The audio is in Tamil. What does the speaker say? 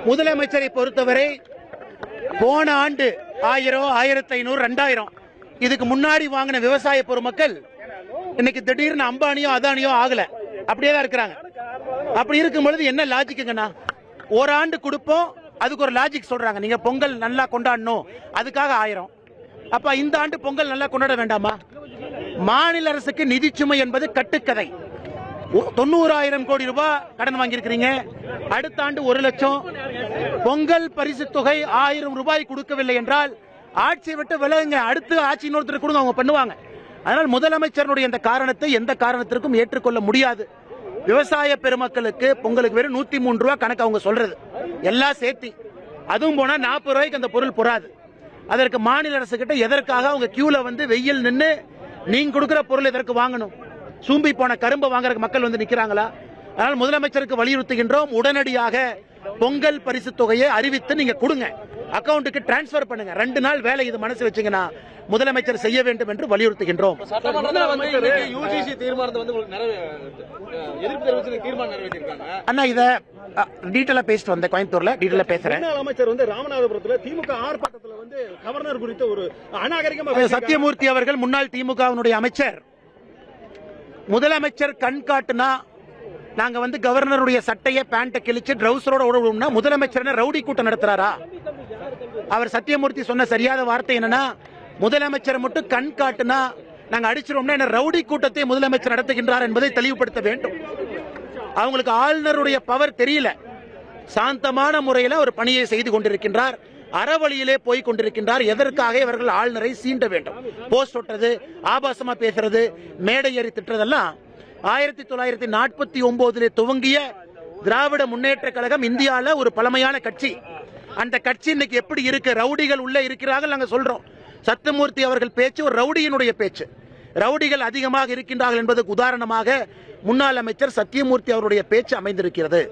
முதலமைச்சரை பொறுத்தவரை போன ஆண்டு 1000, 1500, 2000 இதுக்கு முன்னாடி வாங்கின விவசாய பொருட்கள் இன்னைக்கு திடீர்னு அம்பானியோ அதானியோ ஆகல, அப்படியே தான் இருக்கிறாங்க. அப்படி இருக்கும் பொழுது என்ன லாஜிக்குங்கண்ணா? ஒரு ஆண்டு கொடுப்போம், அதுக்கு ஒரு லாஜிக் சொல்றாங்க. நீங்க பொங்கல் நல்லா கொண்டாடணும், அதுக்காக 1000. அப்ப இந்த ஆண்டு பொங்கல் நல்லா கொண்டாட வேண்டாமா? மாநில அரசுக்கு நிதி சுமை என்பது கட்டுக்கதை. 90,000 கோடி ரூபாய் கடன் வாங்கியிருக்கிறீங்க. அடுத்த ஆண்டு 1 லட்சம். பொங்கல் பரிசு தொகை 1000 ரூபாய் கொடுக்கவில்லை என்றால் ஆட்சியை விட்டு விலகுங்க, அடுத்து ஆட்சி இன்னொருத்தர் கொடுங்க, அவங்க பண்ணுவாங்க. அதனால் முதலமைச்சருடைய இந்த காரணத்தை எந்த காரணத்திற்கும் ஏற்றுக்கொள்ள முடியாது. விவசாய பெருமக்களுக்கு பொங்கலுக்கு வெறும் 103 ரூபாய் கணக்கு அவங்க சொல்றது, எல்லாம் சேர்த்து. அதுவும் போனா 40 ரூபாய்க்கு அந்த பொருள் பொறாது. அதற்கு மாநில அரசு கிட்ட எதற்காக அவங்க கியூல வந்து வெயில் நின்று நீங்க கொடுக்கிற பொருள் எதற்கு வாங்கணும்? சூம்பி போன கரும்பு வாங்குறதுக்கு மக்கள் வந்து நிக்கிறாங்களா? அதனால் முதலமைச்சருக்கு வலியுறுத்துகின்றோம், உடனடியாக பொங்கல் பரிசு தொகையை அறிவித்து நீங்க கொடுங்க, அக்கவுண்ட்டுக்கு டிரான்ஸ்பர் பண்ணுங்க. 2 நாள் வேலை இது மனசு வச்சீங்கன்னா முதலமைச்சர் செய்ய வேண்டும் என்று வலியுறுத்துகின்றோம். அண்ணா இத டீட்டெயிலா பேசிட்டு வந்த கோயம்புத்தூர்ல டீட்டெயிலா பேசுறேன். அமைச்சர் வந்து ராமநாதபுரத்துல திமுக ஆர்ப்பாட்டத்தில் வந்து கவர்னர் குறித்த ஒரு அநாகரிகமா சத்தியமூர்த்தி அவர்கள் முன்னாள் திமுகவினுடைய அமைச்சர், முதலமைச்சர் கண் காட்டுனா நாங்க வந்து கவர்னருடைய சட்டையை பேண்ட கிழிச்சு ட்ரவுசரோட ஓடுவோம்னா முதலமைச்சர் ரவுடி கூட்டம் நடத்துறாரா? அவர் சத்தியமூர்த்தி சொன்ன சரியாத வார்த்தை என்னன்னா, முதலமைச்சர் மட்டும் கண் காட்டுனா நாங்க அடிச்சிரோம்னா என்ன ரவுடி கூட்டத்தை முதலமைச்சர் நடத்துகின்றார் என்பதை தெளிவுபடுத்த வேண்டும். அவங்களுக்கு ஆளுநருடைய பவர் தெரியல. சாந்தமான முறையில் ஒரு பணியை செய்து கொண்டிருக்கின்றார், அறவழியிலே போய் கொண்டிருக்கின்றார். எதற்காக இவர்கள் ஆளுநரை சீண்ட வேண்டும்? போஸ்ட் ஒட்டுறது, ஆபாசமா பேசுறது, மேடை ஏறி திட்டுறதெல்லாம் 1949 துவங்கிய திராவிட முன்னேற்ற கழகம் இந்தியாவில் ஒரு பழமையான கட்சி. அந்த கட்சி இன்னைக்கு எப்படி இருக்கு? ரவுடிகள் உள்ள இருக்கிறார்கள் நாங்க சொல்றோம். சத்தியமூர்த்தி அவர்கள் பேச்சு ஒரு ரவுடியினுடைய பேச்சு. ரவுடிகள் அதிகமாக இருக்கின்றார்கள் என்பதற்கு உதாரணமாக முன்னாள் அமைச்சர் சத்தியமூர்த்தி அவருடைய பேச்சு அமைந்திருக்கிறது.